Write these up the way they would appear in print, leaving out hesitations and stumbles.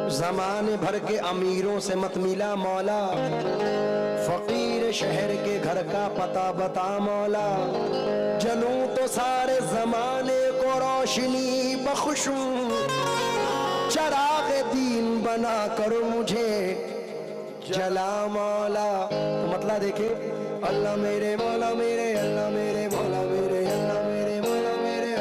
जमाने भर के अमीरों से मत मिला मौला, फकीर शहर के घर का पता बता मौला। जलूं तो सारे जमाने को रोशनी बख्शूं, चराग दीन बना कर मुझे जला मौला। तो मतलब देखे, अल्लाह मेरे मौला मेरे, अल्लाह मेरे मौला मेरे, अल्लाह मेरे मौला मेरे,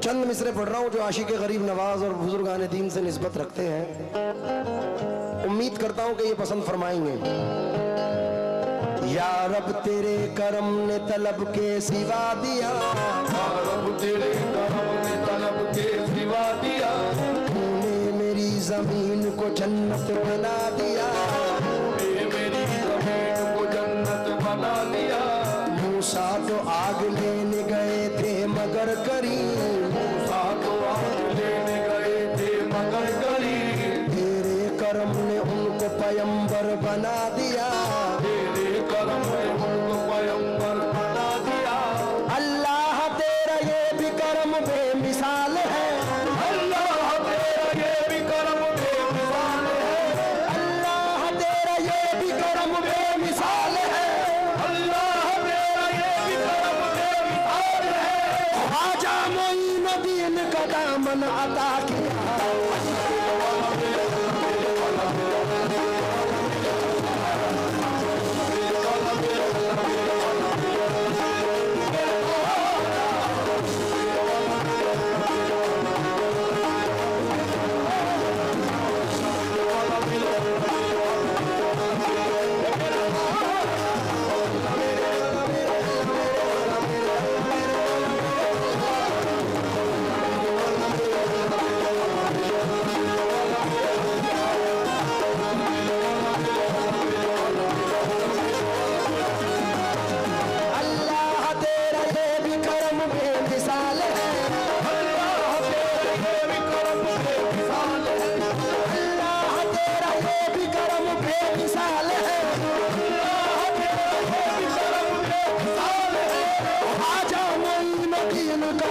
चंद मिसरे पढ़ रहा हूँ जो आशिक गरीब नवाज और बुजुर्गान दीन से निस्बत रखते हैं। उम्मीद करता हूँ कि ये पसंद फरमाएंगे। या रब तेरे करम ने तलब के सिवा दिया, या रब तेरे करम ने तलब के सिवा दिया, तूने मेरी जमीन को जन्नत बना दिया, तूने मेरी जमीन को जन्नत बना दिया। मूसा तो आग लेने गए थे मगर करीम, मूसा तो आग लेने गए थे मगर करीम, तेरे करम ने उनको पैगंबर बना दिया, तेरे करम ने उनको पैगंबर बना दिया। अल्लाह तेरा ये भी करम बेमिसाल है, अल्लाह तेरा ये भी करम बेमिसाल है, अल्लाह तेरा ये भी करम बेमिसाल है, अल्लाह तेरा ये भी करम बेमिसाल है। ख्वाजा मोइनुद्दीन का दामन अता किया,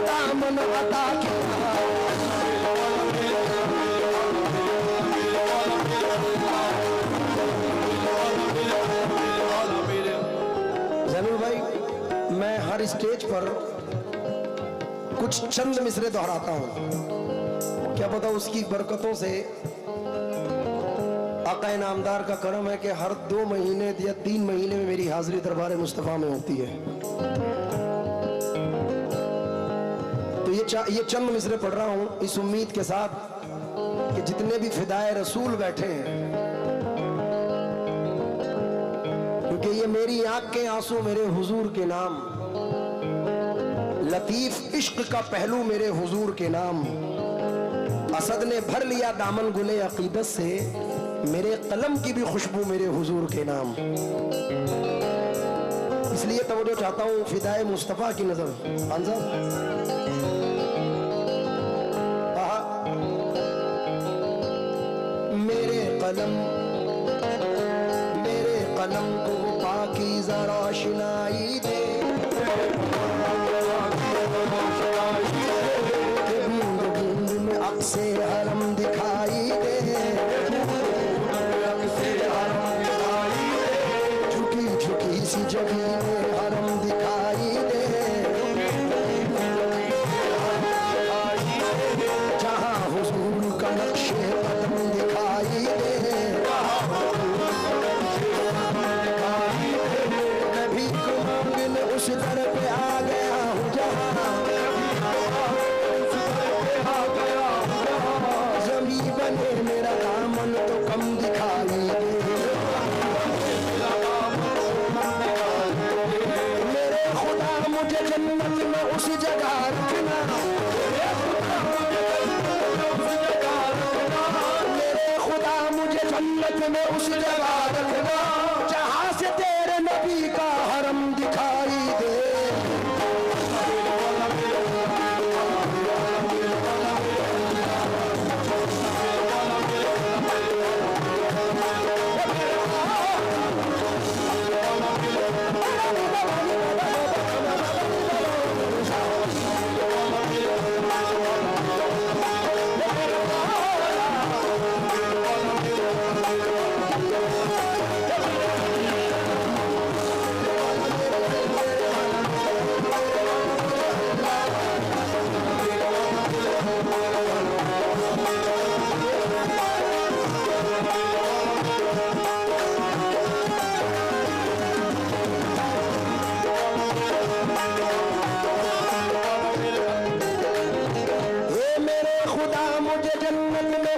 दामन अता किया। जैनुल भाई, मैं हर स्टेज पर कुछ चंद मिसरे दोहराता हूं, क्या पता उसकी बरकतों से आका नामदार का करम है कि हर 2 महीने या 3 महीने में मेरी हाजिरी दरबार मुस्तफ़ा में होती है। तो ये ये चंद मिसरे पढ़ रहा हूं इस उम्मीद के साथ कि जितने भी फिदाए रसूल बैठे हैं, क्योंकि ये मेरी आंख के आंसू मेरे हुजूर के नाम, लतीफ इश्क का पहलू मेरे हुजूर के नाम, असद ने भर लिया दामन गुले अकीदत से, मेरे कलम की भी खुशबू मेरे हुजूर के नाम। इसलिए तवज्जो चाहता हूं फिदाए मुस्तफा की नजर। खान साहब मेरे कलम को पाकीज़ा रोशनाई दे, बूंद बूंद में अक्से हरम दिखाई दे, झुकी झुकी सी जगह में हरम दिखाई दे, जहाँ हुजूर का नक्शे कदम दिखाई दे, उस दर पे आ गया हूँ जहाँ ज़मीं बने मेरा दामन तो कम दिखाई दे, मेरे खुदा मुझे जन्नत में उस जगह रखना, मेरे खुदा मुझे जन्नत में उस जगह रखना, जहाँ से तेरे नबी का हरम दिखाई दे।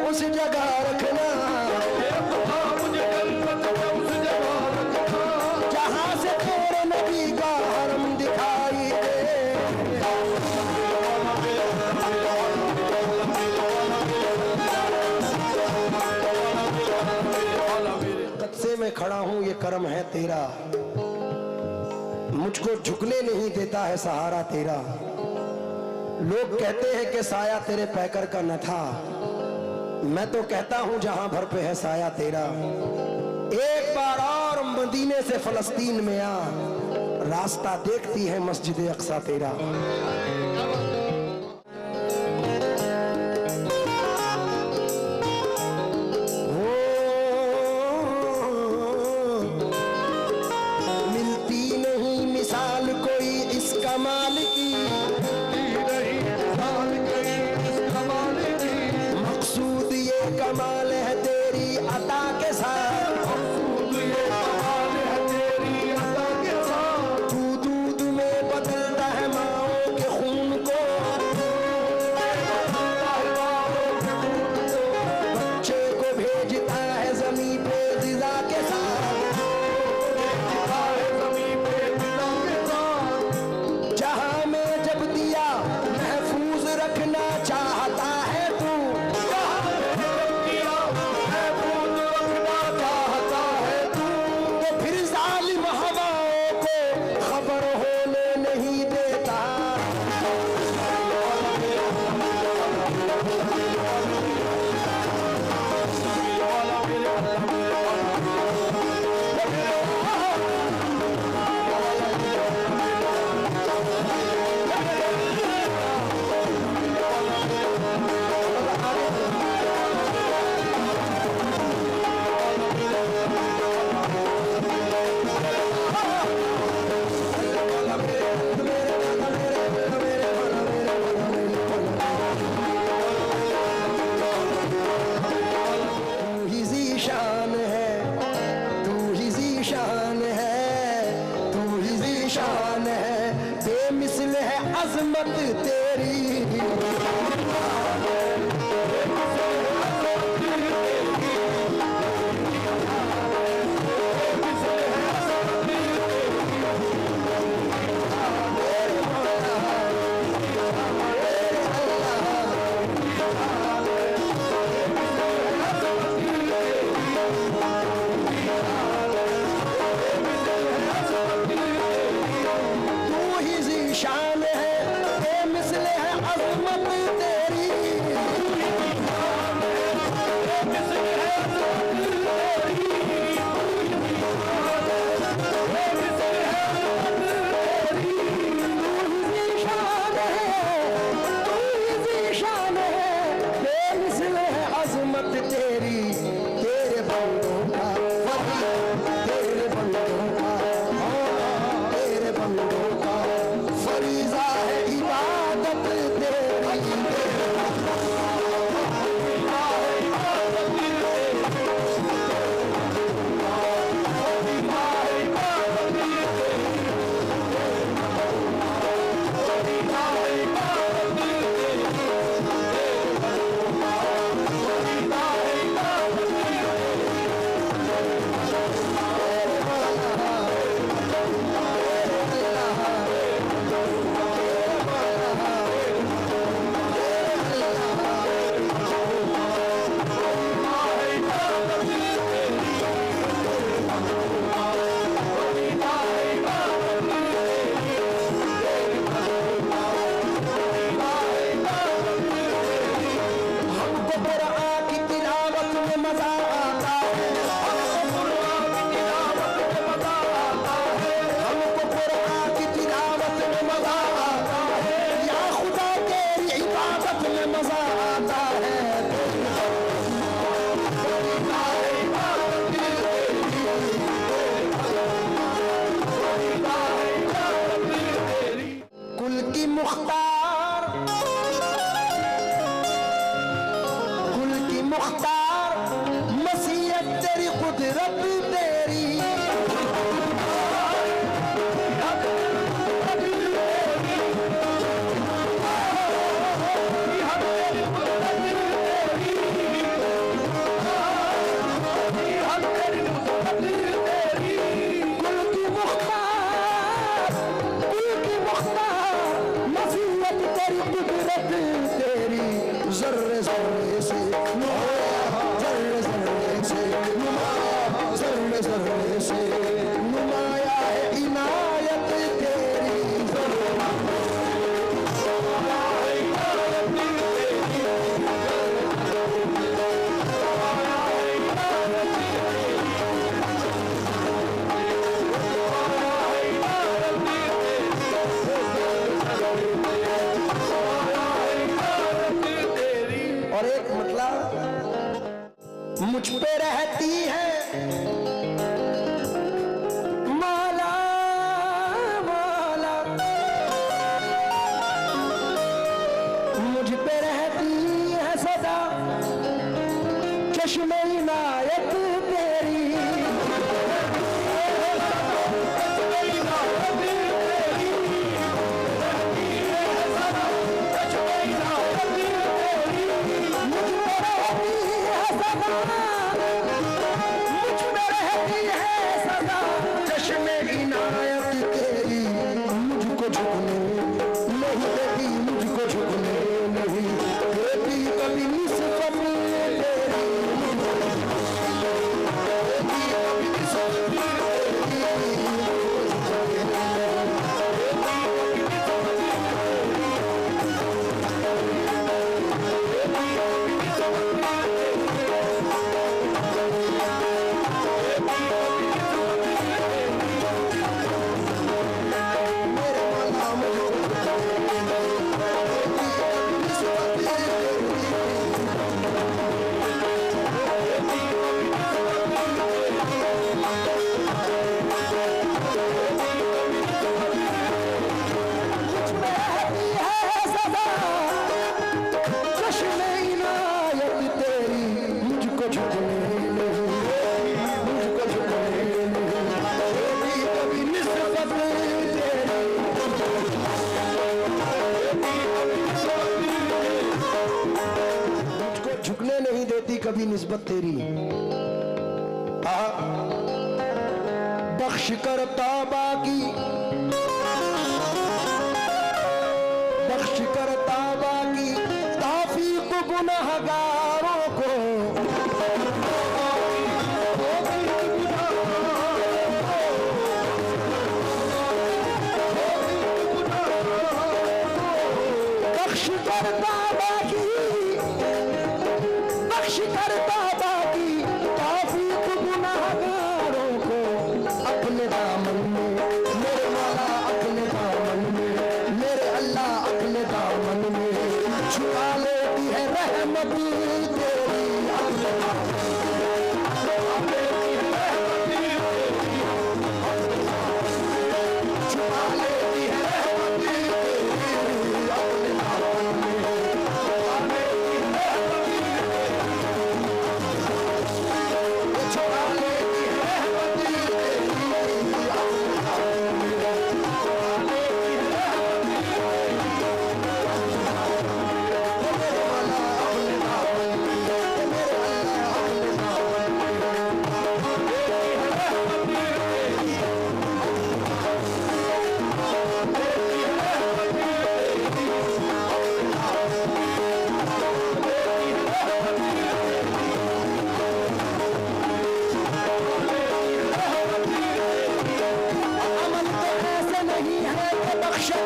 उस जगह रखना, जहाँ से तेरे नबी का हरम दिखाई दे, कद से मैं खड़ा हूँ ये करम है तेरा, मुझको झुकने नहीं देता है सहारा तेरा, लोग कहते हैं कि साया तेरे पैकर का न था, मैं तो कहता हूं जहां भर पे है साया तेरा, एक बार और मदीने से फलस्तीन में आ, रास्ता देखती है मस्जिद अक्सा तेरा। मिलती नहीं मिसाल कोई इस कमाल की, मकसूद ये कमाल है तेरी अता के साथ, तू दूध में बदलता है माओ के खून को, बच्चे को भेजता है जमीन पे जिजा के साथ, जहां में जब दिया महफूज रखना चाहता है तू, तो फिर जालिम हवाओं को खबर होने नहीं देता, ही ज़ीशान मुख्तार मसीहत तेरी कुदरत तेरी जर्रे जर्रे से जर्रे जर्रे से जर्रे जर्रे से नुमाया है इनायत तेरी और एक मतलब मुझ पे रहती है मौला मौला मुझ पे रहती है सदा चश्मे इनायत तेरी कभी निस्बत तेरी बख्श कर तौबा की बख्श कर तौबा की तौफीक गुनहगारों को बख्श कर तौबा की बख्श कर तौबा की तौफीक गुनहगारों को अपने दामन में मेरे मौला अपने दामन में मेरे अल्लाह अपने दामन में छुपा लेती है रहमत तेरी छुपा लेती है रहमत तेरी अपने दामन में छुपा लेती है रहमत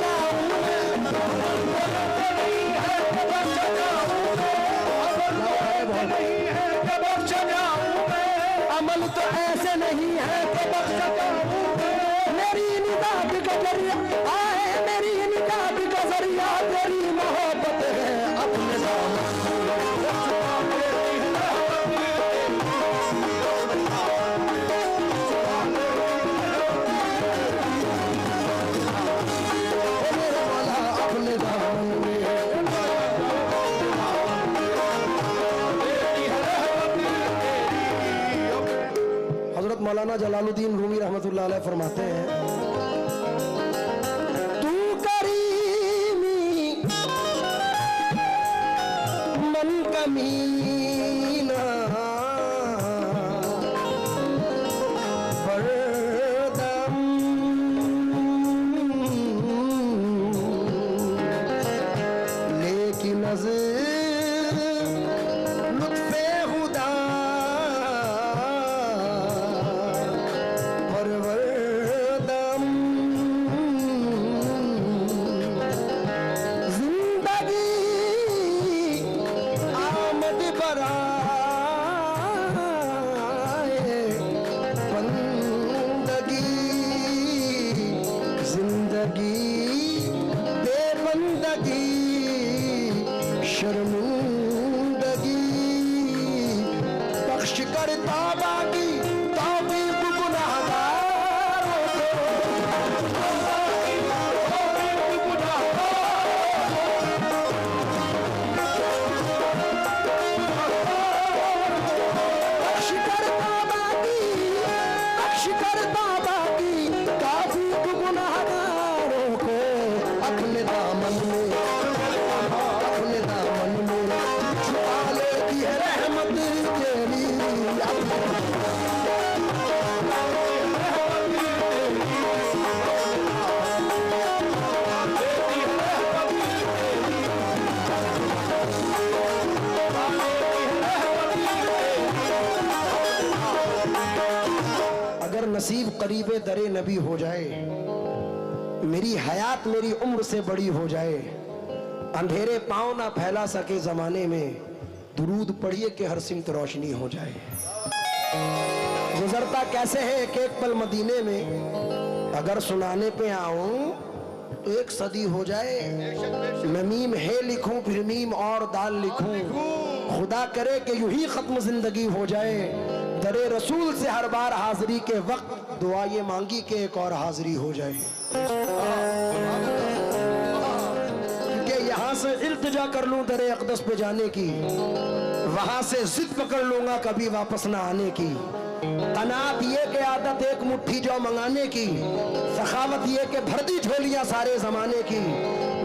अमल तो ऐसे नहीं है कि बख्श जाऊं मेरी निगाह का जरिया आए मेरी निगाह का जरिया तेरी मोहब्बत है अपने मेरे वाला अपने दामन में मौलाना जलालुद्दीन रूमी रहमतुल्लाह अलैह फरमाते हैं, तू करीमी मन कमीना बरदम लेकिन नज़र लुत्फ़े खुदा परवरदम जिंदगी आमद बराए बंदगी जिंदगी बेबंदगी शर्मिंदगी बख्श कर तौबा की तौफीक गुनाहगारों को बख्श कर तौबा की तौफीक गुनाहगारों को अपने दामन में छुपा लेती है रहमत तेरी। अगर नसीब करीबे दरे नबी हो जाए, मेरी हयात मेरी उम्र से बड़ी हो जाए, अंधेरे पांव ना फैला सके जमाने में, दुरूद पढ़िए कि हर सिमत रोशनी हो जाए। गुजरता कैसे है एक एक पल मदीने में, अगर सुनाने पे आऊं तो एक सदी हो जाए। मैं मीम है लिखूं फिर मीम और दाल लिखूं, खुदा करे कि यूं ही खत्म जिंदगी हो जाए। दरे रसूल से हर बार हाजिरी के वक्त दुआ ये मांगी कि एक और हाजिरी हो जाए। यहाँ से इल्तिजा कर लूं दरे अक़दस पे जाने की, वहां से जिद पकड़ लूंगा कभी वापस ना आने की। कनात ये के आदत एक मुट्ठी जो मंगाने की, सखावत ये के भर दी झोलियां सारे जमाने की।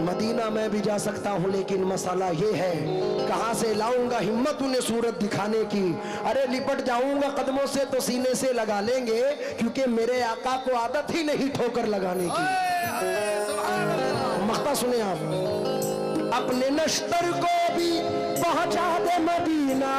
मदीना में भी जा सकता हूँ लेकिन मसाला ये है, कहाँ से लाऊंगा हिम्मत उन्हें सूरत दिखाने की। अरे लिपट जाऊंगा कदमों से तो सीने से लगा लेंगे, क्योंकि मेरे आका को आदत ही नहीं ठोकर लगाने की। मख्ता सुने आप, अपने नश्तर को भी पहुंचा दे मदीना।